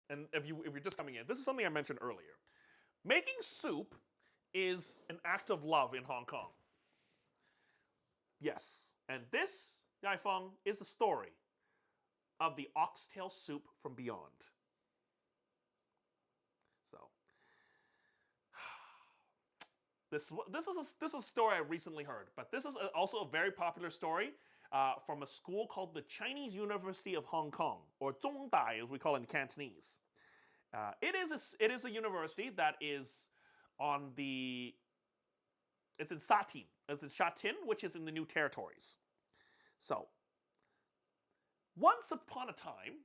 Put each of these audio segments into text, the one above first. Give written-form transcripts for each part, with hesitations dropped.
and if you're just coming in, this is something I mentioned earlier. Making soup is an act of love in Hong Kong. Yes, and this, Yai Feng, is the story of the oxtail soup from beyond. So, this is a story I recently heard, but this is also a very popular story from a school called the Chinese University of Hong Kong, or Zhongdai as we call it in Cantonese. It is a university that is on the it's in Satin. It's in Shatin, which is in the New Territories. So, once upon a time,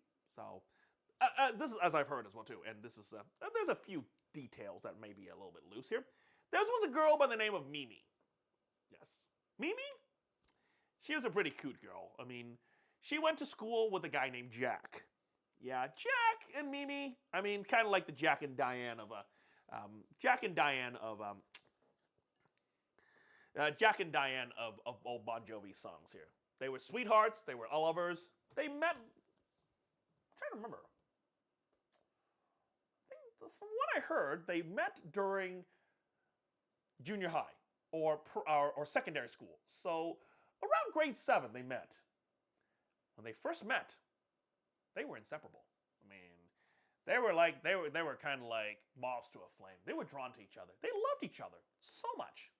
this is as I've heard as well too, and this is there's a few details that may be a little bit loose here. There was a girl by the name of Mimi. Yes, Mimi. She was a pretty cute girl. I mean, she went to school with a guy named Jack. Yeah, Jack and Mimi. I mean, kind of like the Jack and Diane of Jack and Diane of old Bon Jovi songs here. They were sweethearts. They were lovers. They met. I'm trying to remember. From what I heard, they met during junior high or secondary school. So around grade 7, they met. When they first met, they were inseparable. I mean, they were kind of like moths to a flame. They were drawn to each other. They loved each other so much.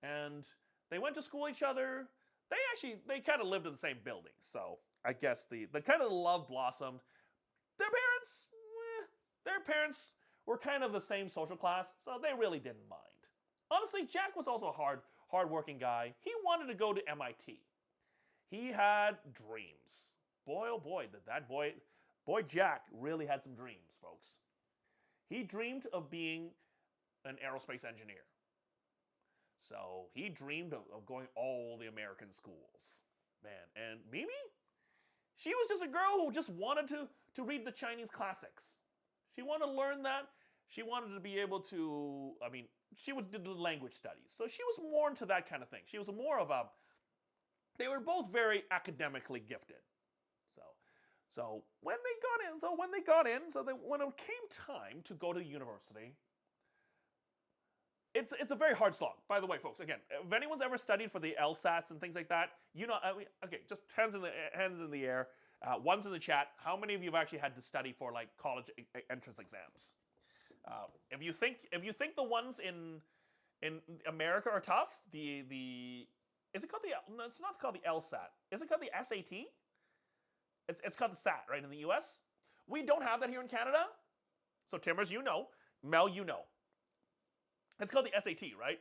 And they went to school with each other. They kind of lived in the same building. So I guess the kind of love blossomed. Their parents were kind of the same social class, so they really didn't mind. Honestly, Jack was also a hard-working guy. He wanted to go to MIT. He had dreams. Boy, oh boy, did that boy Jack really had some dreams, folks. He dreamed of being an aerospace engineer. So he dreamed of going all the American schools. Man, and Mimi? She was just a girl who just wanted to read the Chinese classics. She wanted to learn that. She wanted to be able to, she did the language studies. So she was more into that kind of thing. She was more of they were both very academically gifted. So when it came time to go to university, it's a very hard slog. By the way, folks, again, if anyone's ever studied for the LSATs and things like that, okay, just hands in the air. One's in the chat. How many of you have actually had to study for like college entrance exams? If you think the ones in America are tough, is it called no, it's not called the LSAT. Is it called the SAT? It's called the SAT, right, in the US? We don't have that here in Canada. So Timbers, you know. Mel, you know. It's called the SAT, right?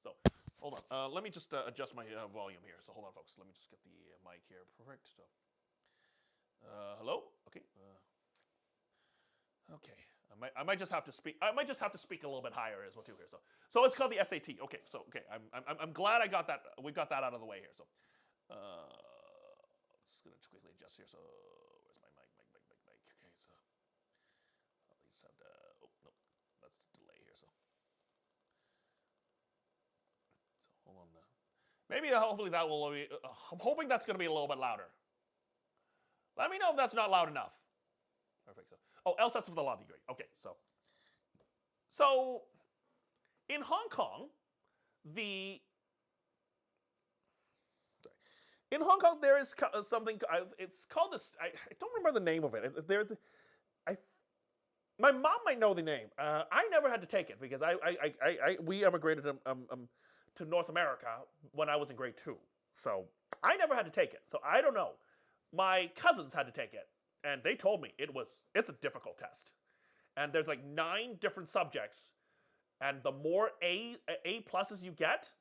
So, hold on. Let me just adjust my volume here. So hold on, folks. Let me just get the mic here. Perfect. So, hello? Okay. Okay. I might just have to speak. I might just have to speak a little bit higher as well too here. So it's called the SAT. Okay. So I'm glad I got that. We got that out of the way here. So, just gonna quickly adjust here. So where's my mic? Okay. So I just have to. Oh no, that's the delay here. So hold on. Maybe hopefully that will be. I'm hoping that's gonna be a little bit louder. Let me know if that's not loud enough. Perfect. So, LSATs for the law degree. Okay, so in Hong Kong, there is something. It's called this. I don't remember the name of it. My mom might know the name. I never had to take it because we immigrated to North America when I was in grade 2. So I never had to take it. So I don't know. My cousins had to take it. And they told me it's a difficult test. And there's like 9 different subjects. And the more A pluses you get,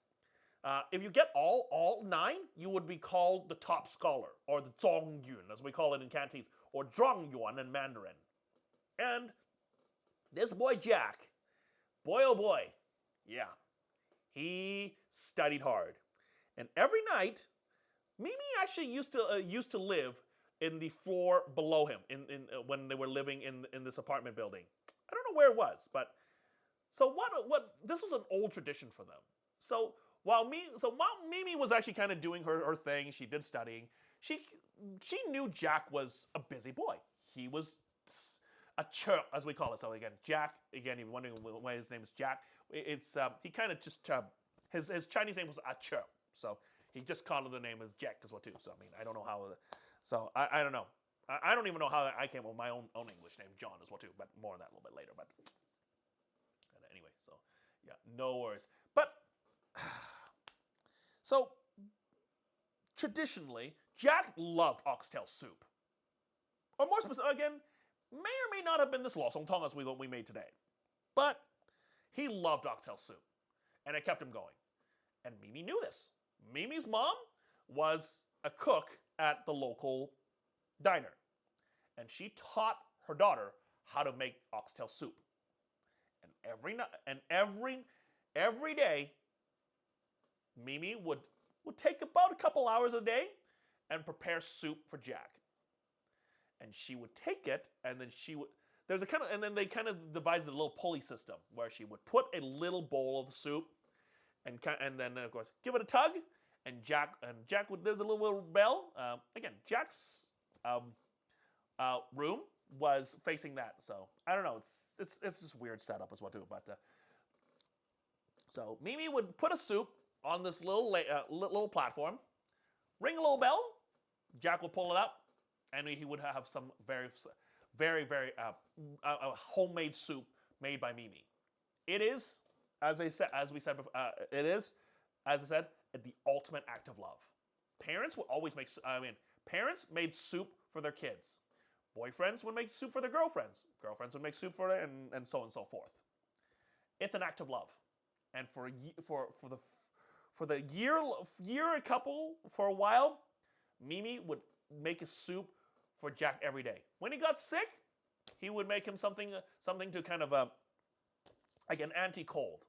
if you get all 9, you would be called the top scholar, or the Zhongyun, as we call it in Cantonese, or Zhongyuan in Mandarin. And this boy Jack, boy oh boy, yeah, he studied hard. And every night, Mimi actually used to live in the floor below him when they were living in this apartment building. I don't know where it was, but so what this was an old tradition for them. So while Mimi was actually kind of doing her thing, she did studying. She knew Jack was a busy boy. He was a church, as we call it. So again, Jack. Again, if you're wondering why his name is Jack, it's he kind of just his Chinese name was a church. So he just called it the name as Jack as well too. So I mean, I don't know how. So I don't know. I don't even know how I came up with my own English name, John, as well too. But more on that a little bit later. But anyway, so yeah, no worries. But so traditionally, Jack loved oxtail soup, or more specific, again, may or may not have been this law song as we made today, but he loved oxtail soup, and it kept him going. And Mimi knew this. Mimi's mom was a cook at the local diner, and she taught her daughter how to make oxtail soup. And every day, Mimi would take about a couple hours a day and prepare soup for Jack. And she would take it, and then and then they kind of devised a little pulley system where she would put a little bowl of soup, and then of course give it a tug, and Jack would, there's a little bell. Again, Jack's room was facing that, so I don't know. It's just weird setup as well too. But so Mimi would put a soup on this little platform, ring a little bell. Jack would pull it up, and he would have some very homemade soup made by Mimi. It is, as we said before, it is, as I said, the ultimate act of love. Parents would always make. Parents made soup for their kids. Boyfriends would make soup for their girlfriends. Girlfriends would make soup for them, and so on and so forth. It's an act of love, and for the year couple for a while, Mimi would make a soup for Jack every day. When he got sick, he would make him something to kind of like an anti-cold.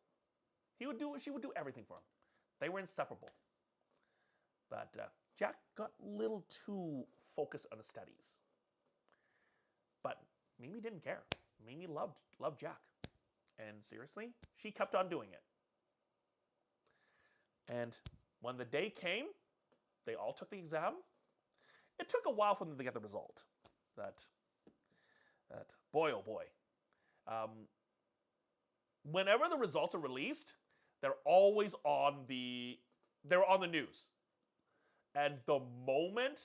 She would do everything for him. They were inseparable. But Jack got a little too focused on the studies. But Mimi didn't care. Mimi loved Jack. And seriously, she kept on doing it. And when the day came, they all took the exam. It took a while for them to get the result. That boy, oh boy. Whenever the results are released, they're always on the news. And the moment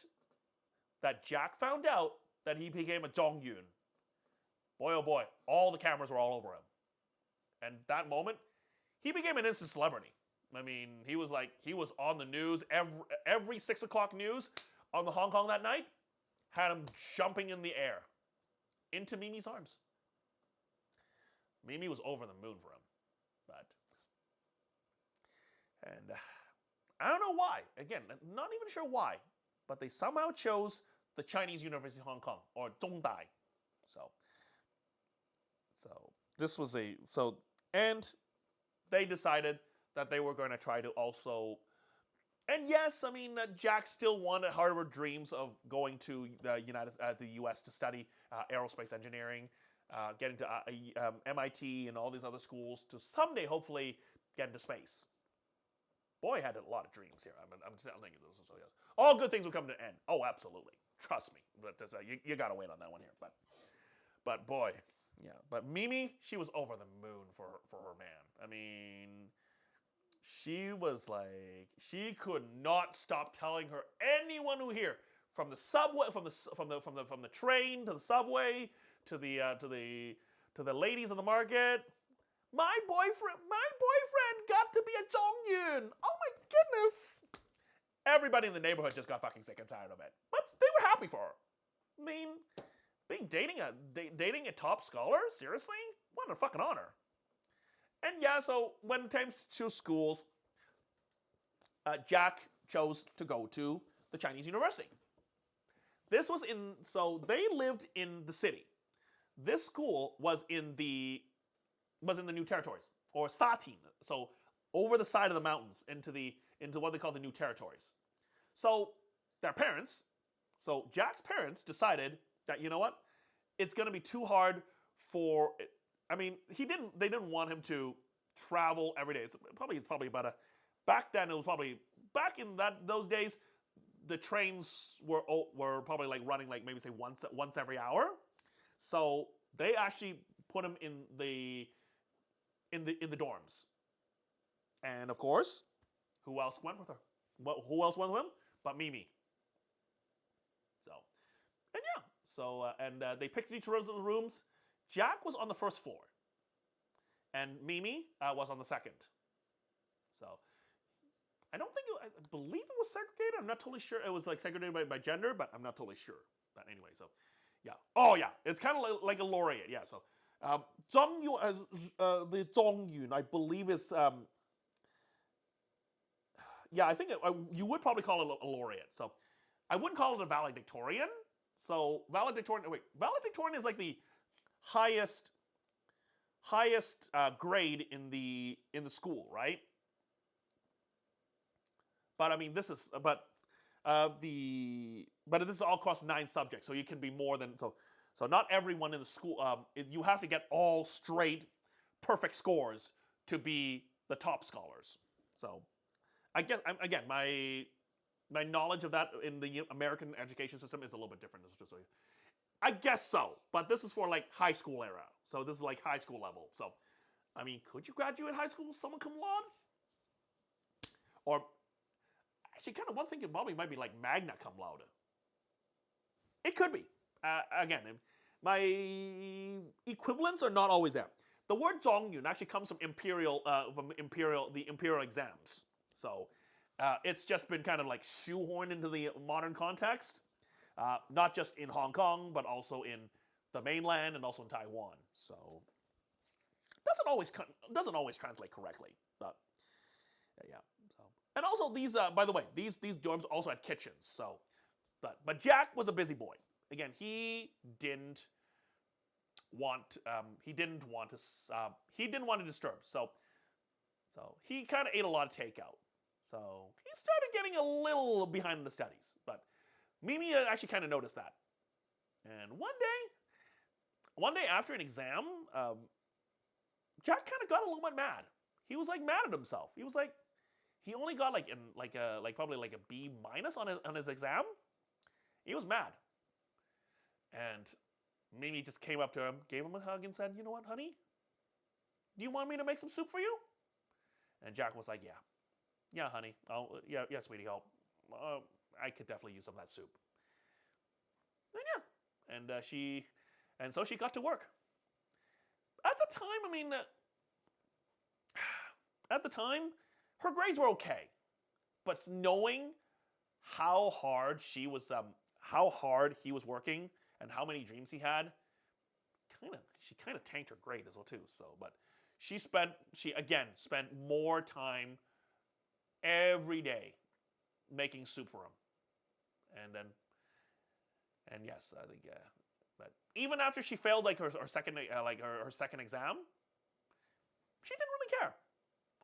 that Jack found out that he became a Zhongyun, boy oh boy, all the cameras were all over him. And that moment, he became an instant celebrity. I mean, he was on the news. Every 6 o'clock news on the Hong Kong that night had him jumping in the air into Mimi's arms. Mimi was over the moon for him. And I don't know why. Again, not even sure why. But they somehow chose the Chinese University of Hong Kong, or Zhongdai. And they decided that they were going to try to also, and yes, I mean, Jack still wanted harbor dreams of going to the U.S. to study aerospace engineering, getting to MIT and all these other schools to someday hopefully get into space. Boy had a lot of dreams here. I'm telling you this. So yes. All good things will come to an end. Oh, absolutely. Trust me. But you got to wait on that one here. But boy, yeah. But Mimi, she was over the moon for her man. I mean, she was like, she could not stop telling her, anyone who here, from the subway, from the train to the subway to the ladies in the market, my boyfriend got to be a Zhongyun. Oh my goodness. Everybody in the neighborhood just got fucking sick and tired of it. But they were happy for her. I mean, dating a top scholar? Seriously? What a fucking honor. And yeah, so when it came to choose schools, Jack chose to go to the Chinese University. So they lived in the city. This school was in the New Territories, or Satin. So over the side of the mountains into what they call the New Territories. So Jack's parents decided that, you know what, it's going to be too hard for. I mean, they didn't want him to travel every day. It's probably about back then it was probably back in those days, the trains were probably like running like maybe say once every hour. So They actually put him in the dorms. And of course, who else went with her? Who else went with him? But Mimi. So, and yeah. So, they picked each of the rooms. Jack was on the first floor. And Mimi was on the second. So, I believe it was segregated. I'm not totally sure. It was like segregated by gender, but I'm not totally sure. But anyway, so, yeah. Oh, yeah. It's kind of like a laureate. Yeah, so. Zhang Yun, the Zhong Yun, I believe is yeah, I think you would probably call it a laureate. So I wouldn't call it a valedictorian. So valedictorian is like the highest grade in the school, right? But I mean, this is this is all across 9 subjects, so you can be more than so. So not everyone in the school. You have to get all straight, perfect scores to be the top scholars. So, I guess again, my knowledge of that in the American education system is a little bit different. I guess so, but this is for like high school era. So this is like high school level. So, I mean, could you graduate high school summa cum laude? Or actually, kind of one thing probably might be like magna cum laude. It could be. Again, my equivalents are not always there. The word Zhongyun actually comes from the imperial exams. So it's just been kind of like shoehorned into the modern context, not just in Hong Kong, but also in the mainland and also in Taiwan. So doesn't always translate correctly, but yeah. So and also these, by the way, these dorms also had kitchens. So, but Jack was a busy boy. Again, he didn't want to disturb. So he kind of ate a lot of takeout. So he started getting a little behind in the studies. But Mimi actually kind of noticed that. And one day after an exam, Jack kind of got a little bit mad. He was like mad at himself. He was like, he only got probably like a B minus on his exam. He was mad. And Mimi just came up to him, gave him a hug, and said, "You know what, honey? Do you want me to make some soup for you?" And Jack was like, "Yeah. Yeah, honey. Yeah, sweetie. I could definitely use some of that soup." And yeah. And so she got to work. At the time, I mean, her grades were okay. But knowing how hard he was working, and how many dreams he had, she kind of tanked her grade as well too. So, but she spent more time every day making soup for him, and yes, I think but even after she failed like her second her second exam, she didn't really care.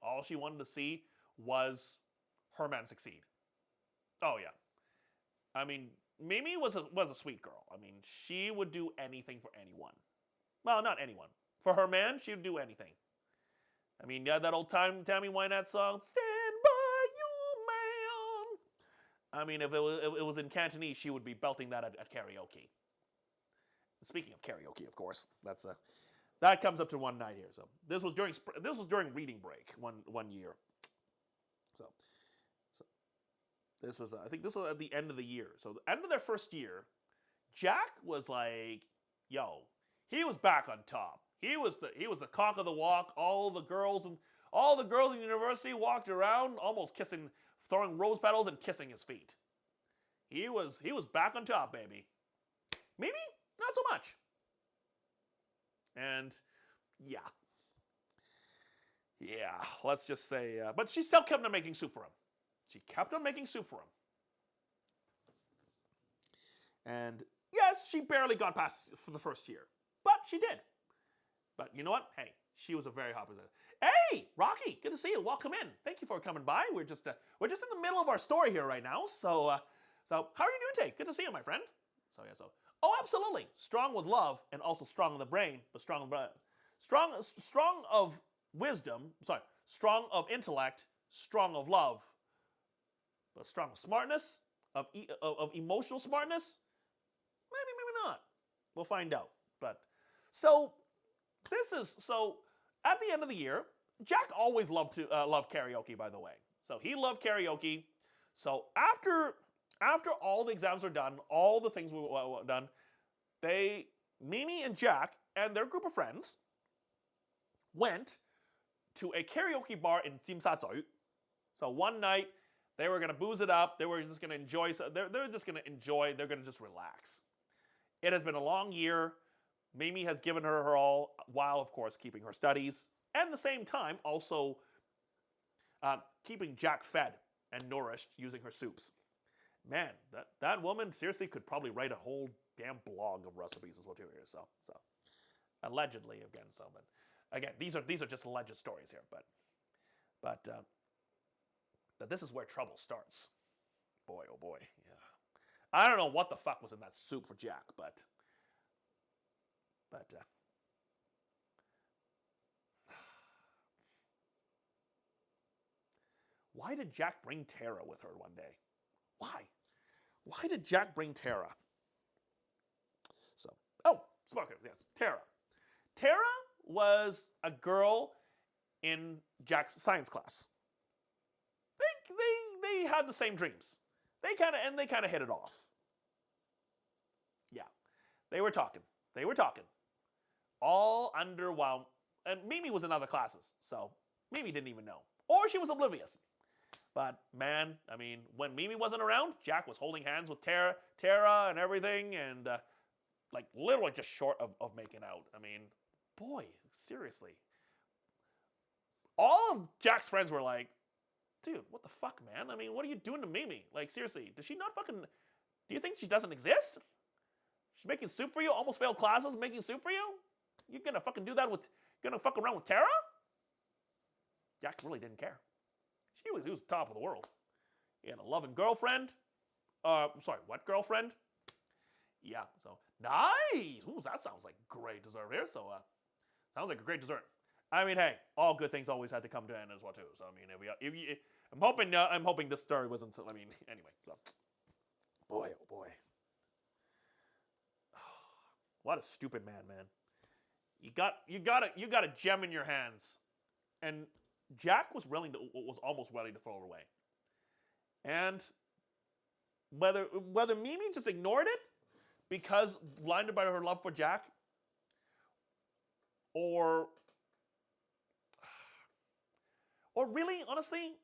All she wanted to see was her man succeed. Oh yeah, I mean, Mimi was a sweet girl. I mean, she would do anything for anyone. Well, not anyone. For her man, she would do anything. I mean, yeah, that old Tammy Wynette song, "Stand by You, Man." I mean, if it was in Cantonese, she would be belting that at karaoke. Speaking of karaoke, of course, that comes up to one night here. So this was during reading break one year. So this was, I think this was at the end of the year. So the end of their first year, Jack was like, yo, he was back on top. He was the cock of the walk. All the girls in university walked around almost kissing, throwing rose petals and kissing his feet. He was back on top, baby. Maybe not so much. And yeah, let's just say, but she still kept on making soup for him. She kept on making soup for him. And yes, she barely got past for the first year. But she did. But you know what? Hey, she was a very hot person. Hey, Rocky, good to see you. Welcome in. Thank you for coming by. We're just in the middle of our story here right now. So how are you doing today? Good to see you, my friend. Oh, absolutely. Strong with love and also strong in the brain, but strong of wisdom. Sorry, strong of intellect, strong of love. But strong of smartness, of emotional smartness, maybe not. We'll find out. But So at the end of the year, Jack always loved karaoke. By the way, so he loved karaoke. So after all the exams were done, all the things were done, Mimi and Jack and their group of friends went to a karaoke bar in Tsimsha. So one night they were gonna booze it up. They were just gonna enjoy. They're just gonna enjoy. They're gonna just relax. It has been a long year. Mimi has given her all, while of course keeping her studies, and at the same time also keeping Jack fed and nourished using her soups. Man, that woman seriously could probably write a whole damn blog of recipes, is what you hear. So allegedly again. So, but again, these are just alleged stories here. But this is where trouble starts. Boy, oh boy, yeah. I don't know what the fuck was in that soup for Jack, but why did Jack bring Tara with her one day? Why? Why did Jack bring Tara? So, yes, Tara. Tara was a girl in Jack's science class. They had the same dreams. They kind of hit it off. Yeah, they were talking. All underwhelmed. And Mimi was in other classes, so Mimi didn't even know, or she was oblivious. But man, I mean, when Mimi wasn't around, Jack was holding hands with Tara and everything, and like literally just short of making out. I mean, boy, seriously. All of Jack's friends were like, dude, what the fuck, man? I mean, what are you doing to Mimi? Like, seriously, does she not fucking... Do you think she doesn't exist? She's making soup for you? Almost failed classes making soup for you? You gonna fucking do that with... Gonna fuck around with Tara? Jack really didn't care. He was top of the world. He had a loving girlfriend. Sorry, what girlfriend? Yeah, so... Nice! Ooh, that sounds like great dessert here. So, sounds like a great dessert. I mean, hey, all good things always had to come to an end as well too. So I mean, I'm hoping this story wasn't. I mean, anyway. So, boy, oh boy, what a stupid man. You got a gem in your hands, and Jack was almost willing to throw it away. And whether Mimi just ignored it because blinded by her love for Jack, or really, honestly,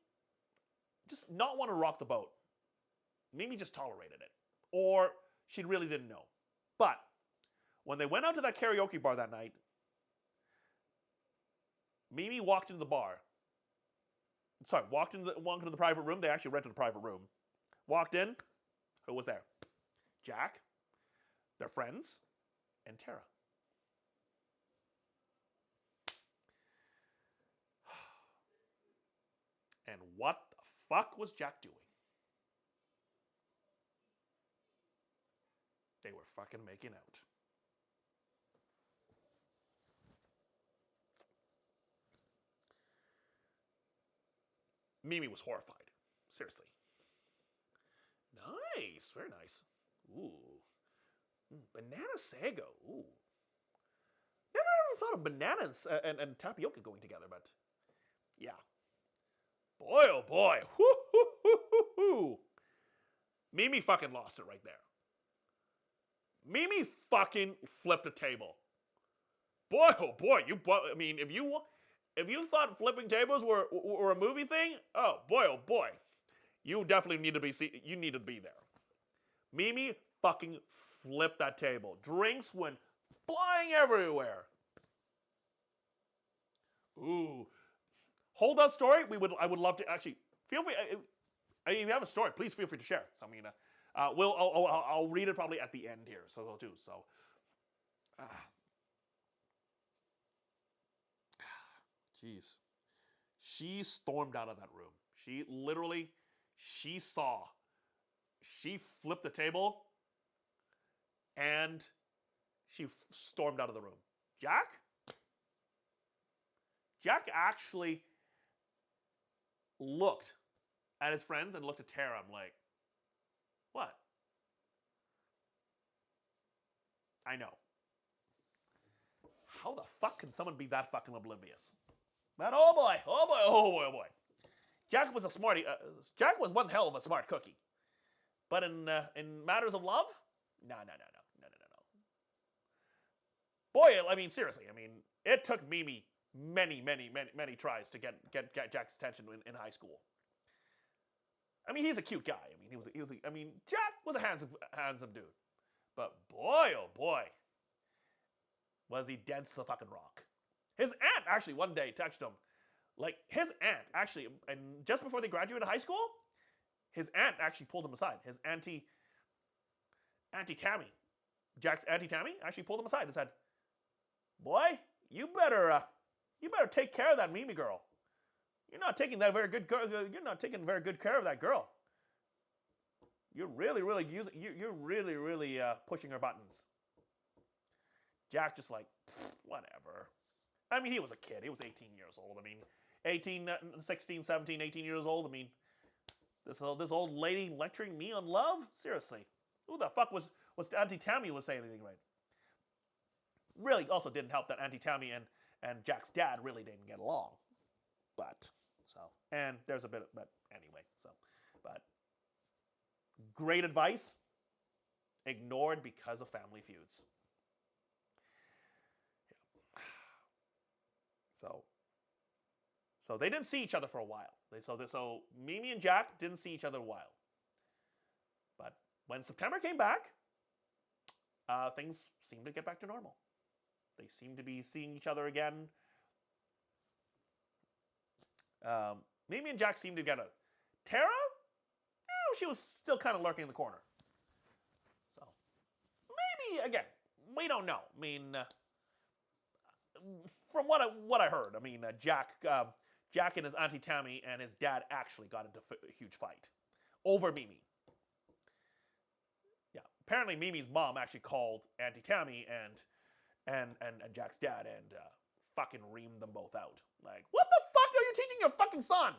just not want to rock the boat. Mimi just tolerated it. Or she really didn't know. But when they went out to that karaoke bar that night, Mimi walked into the bar. Sorry, walked into the private room. They actually rented a private room. Walked in. Who was there? Jack, their friends, and Tara. And what the fuck was Jack doing? They were fucking making out. Mimi was horrified. Seriously. Nice. Very nice. Ooh. Banana sago. Ooh. Never ever thought of bananas and tapioca going together, but yeah. Boy, oh boy. Woo-hoo-hoo-hoo-hoo. Mimi fucking lost it right there. Mimi fucking flipped a table. Boy, oh boy. I mean, if you thought flipping tables were a movie thing, oh boy. You definitely need to be there. Mimi fucking flipped that table. Drinks went flying everywhere. Ooh. Hold that story. I would love to actually feel free. If you have a story, please feel free to share. So I mean, I'll read it probably at the end here. So too. So, jeez, she stormed out of that room. She flipped the table, and she stormed out of the room. Jack actually looked at his friends and looked at Tara. I'm like, what? I know. how the fuck can someone be that fucking oblivious? But oh boy, oh boy, oh boy, oh boy. Jack was a smarty. Jack was one hell of a smart cookie. But in matters of love, no. Boy, I mean, seriously, I mean, it took Mimi many tries to get Jack's attention in high school. I mean, he's a cute guy. I mean, I mean, Jack was a handsome dude. But boy, oh boy, was he dead to the fucking rock. His aunt actually one day texted him. Like, his aunt actually, and just before they graduated high school, his aunt actually pulled him aside. His Auntie Tammy, Jack's Auntie Tammy, actually pulled him aside and said, "Boy, you better take care of that Mimi girl. You're not taking very good care of that girl. You're really pushing her buttons." Jack just like, whatever. I mean, he was a kid. He was 18 years old. I mean, 16, 17, 18 years old. I mean, this old lady lecturing me on love? Seriously. Who the fuck was Auntie Tammy was saying anything right? Really also didn't help that Auntie Tammy and Jack's dad really didn't get along. But, and there's a bit of, but anyway, but great advice, ignored because of family feuds. So they didn't see each other for a while. So Mimi and Jack didn't see each other a while. But when September came back, things seemed to get back to normal. They seemed to be seeing each other again. Mimi and Jack seemed to get Tara? No, she was still kind of lurking in the corner. So maybe again, we don't know. I mean, from what I heard, I mean, Jack and his Auntie Tammy and his dad actually got into a huge fight over Mimi. Yeah, apparently Mimi's mom actually called Auntie Tammy and Jack's dad and fucking reamed them both out. Like, what the fuck are you teaching your fucking son?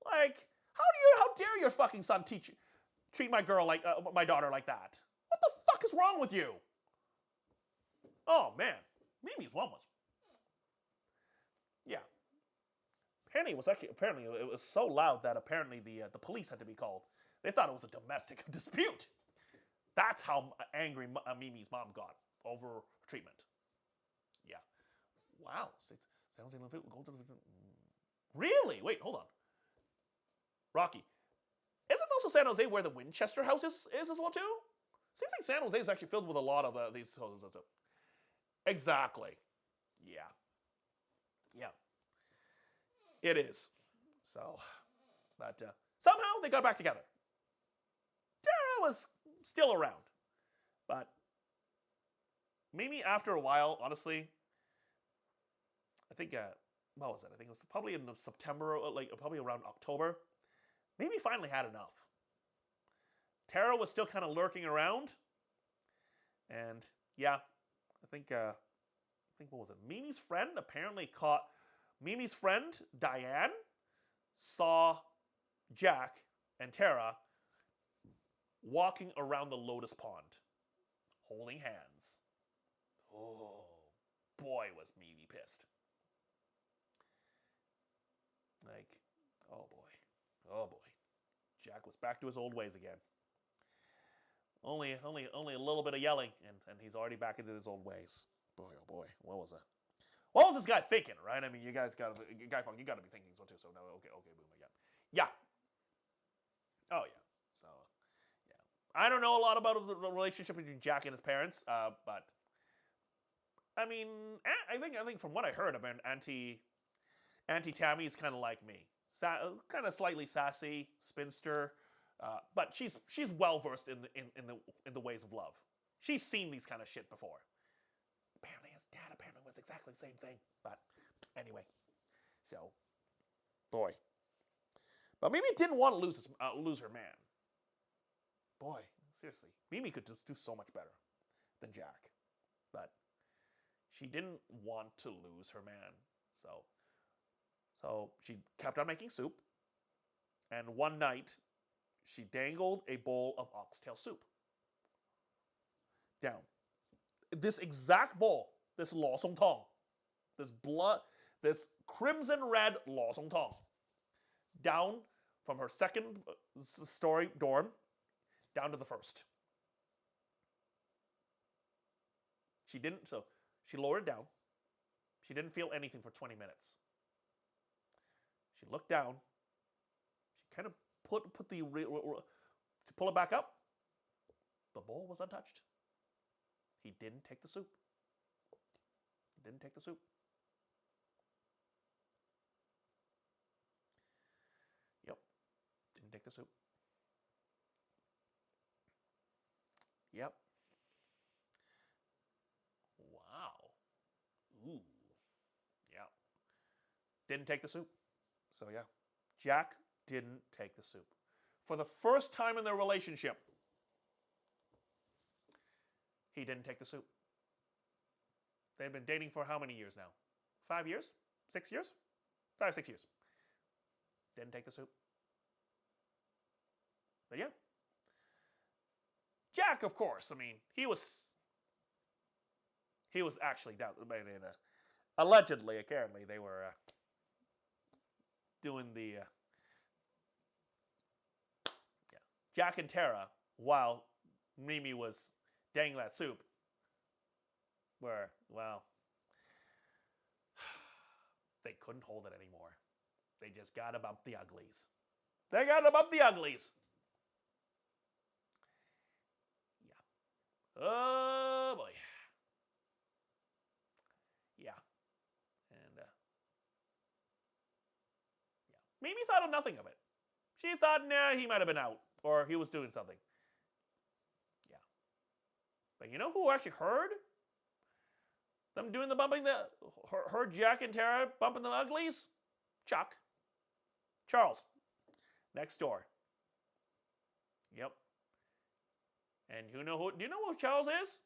Like, how dare your fucking son treat my girl like my daughter like that? What the fuck is wrong with you? Oh man, Mimi's one was. Yeah. Apparently it was so loud that apparently the police had to be called. They thought it was a domestic dispute. That's how angry Mimi's mom got over treatment. Yeah. Wow. Really? Wait, hold on. Rocky. Isn't also San Jose where the Winchester house is as well too? Seems like San Jose is actually filled with a lot of these houses. Exactly. Yeah. Yeah. It is. So, but somehow they got back together. Tara was still around. But Mimi, after a while, honestly, I think, what was it? I think it was probably in September, like probably around October. Mimi finally had enough. Tara was still kind of lurking around. And yeah, I think what was it? Mimi's friend apparently caught, Mimi's friend, Diane, saw Jack and Tara walking around the Lotus Pond, holding hands. Oh, boy, was Mimi pissed. Like, oh boy. Jack was back to his old ways again. Only a little bit of yelling, and he's already back into his old ways. Boy, oh boy, what was this guy thinking, right? I mean, you guys got to be thinking so too. So no, okay, boom, again. Yeah. Oh yeah. So yeah, I don't know a lot about the relationship between Jack and his parents, but I mean, I think from what I heard, I mean, Auntie Tammy is kind of like me, kind of slightly sassy, spinster. But she's well versed in the ways of love. She's seen these kind of shit before. Apparently, his dad was exactly the same thing. But anyway, so boy, but Mimi didn't want to lose her man. Boy, seriously, Mimi could just do so much better than Jack, but she didn't want to lose her man. So she kept on making soup, and one night, she dangled a bowl of oxtail soup down. this exact bowl, this lo song tong, this crimson red lo song tong, down from her second story dorm down to the first. She didn't, so she lowered it down. She didn't feel anything for 20 minutes. She looked down. She kind of put the to pull it back up. The bowl was untouched. He didn't take the soup. He didn't take the soup. Yep. Didn't take the soup. Yep. Wow. Ooh. Yeah. Didn't take the soup. So yeah. Jack didn't take the soup. For the first time in their relationship, he didn't take the soup. They've been dating for how many years now? 5 years? 6 years? 5, 6 years. Didn't take the soup. But yeah. Jack, of course, I mean, he was actually down. Allegedly, apparently, they were doing the Jack and Tara, while Mimi was dangling that soup, were, well, they couldn't hold it anymore. They just got to bump the uglies. They got to bump the uglies. Yeah. Oh boy. Yeah. And yeah. Mimi thought of nothing of it. She thought, nah, he might have been out, or he was doing something. Yeah. But you know who actually heard them doing the bumping? Heard Jack and Tara bumping the uglies? Chuck. Charles. Next door. Yep. And do you know who Charles is?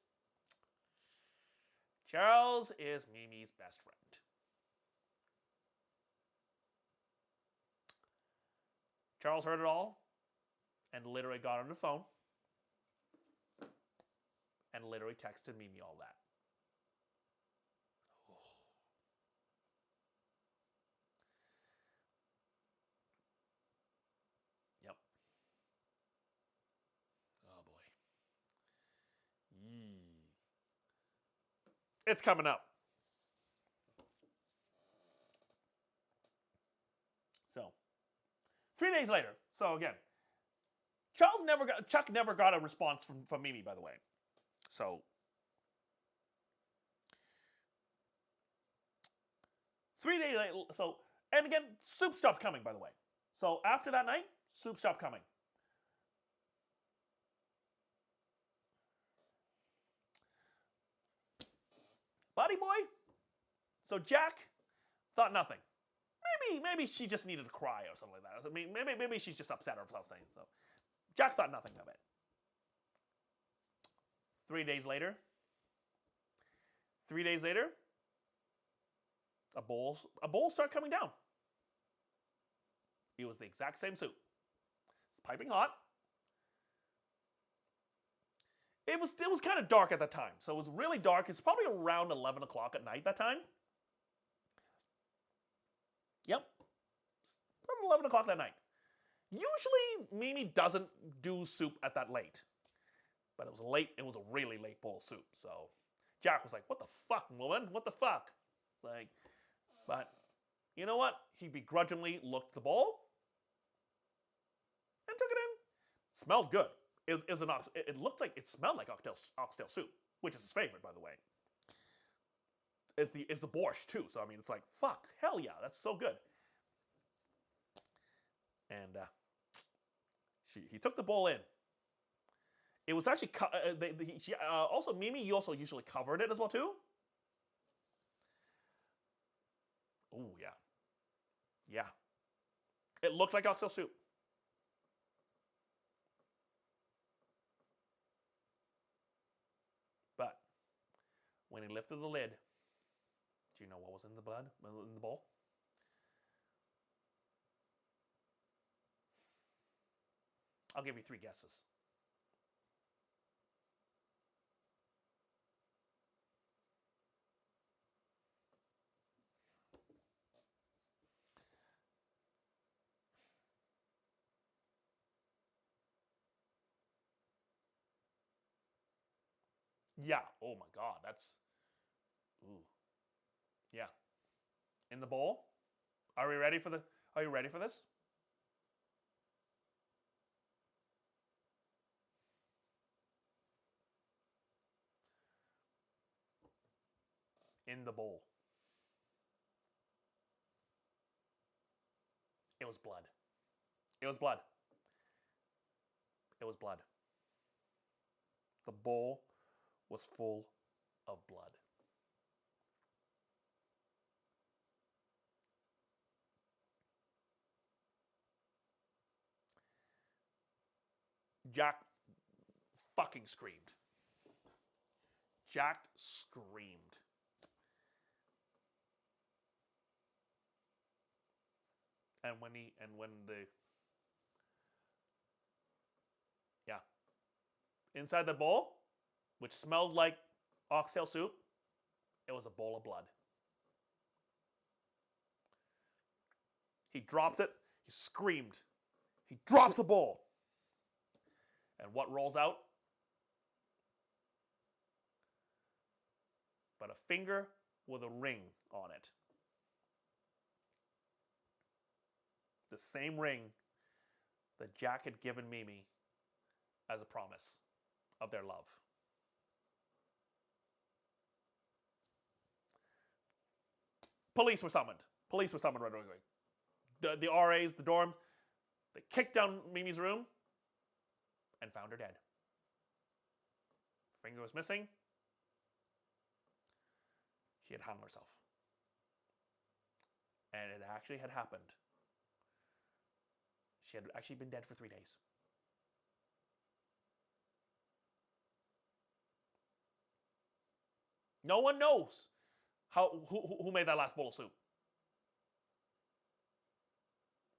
Charles is Mimi's best friend. Charles heard it all and literally got on the phone and literally texted Mimi all that. Yep. Oh boy. It's coming up. So, 3 days later. So again, Chuck never got a response from Mimi, by the way. So 3 days later. So, and again, soup stopped coming, by the way. So after that night, soup stopped coming. Buddy boy. So Jack thought nothing. Maybe she just needed to cry or something like that. I mean, maybe she's just upset or something. So Jack thought nothing of it. 3 days later. 3 days later, a bowl started coming down. It was the exact same soup. It's piping hot. It was kind of dark at the time, so it was really dark. It's probably around 11 o'clock at night that time. Yep, around 11 o'clock that night. Usually, Mimi doesn't do soup at that late, but it was late. It was a really late bowl of soup. So Jack was like, "What the fuck, woman? What the fuck?" It's like, but you know what? He begrudgingly looked at the bowl and took it in. Smelled good. It looked like it smelled like oxtail soup, which is his favorite, by the way. Is the borscht too? So I mean, it's like, fuck, hell yeah, that's so good. And he took the bowl in. It was actually also Mimi. You also usually covered it as well too. Oh yeah, yeah. It looked like oxtail soup. But when he lifted the lid, do you know what was in the bowl? I'll give you 3 guesses. Yeah. Oh my God, that's. Ooh. Yeah. In the bowl. Are we ready for the? Are you ready for this? In the bowl. It was blood. It was blood. It was blood. The bowl was full of blood. Jack fucking screamed. Jack screamed. And when the yeah, inside the bowl, which smelled like oxtail soup, it was a bowl of blood. He drops it. He screamed. He drops the bowl. And what rolls out? But a finger with a ring on it. The same ring that Jack had given Mimi as a promise of their love. Police were summoned. Police were summoned right away. The RAs, the dorm, they kicked down Mimi's room and found her dead. Finger was missing. She had hung herself. And it actually had happened. She had actually been dead for 3 days. No one knows who made that last bowl of soup.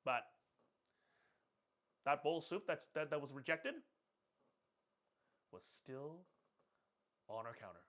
But that bowl of soup that was rejected was still on our counter.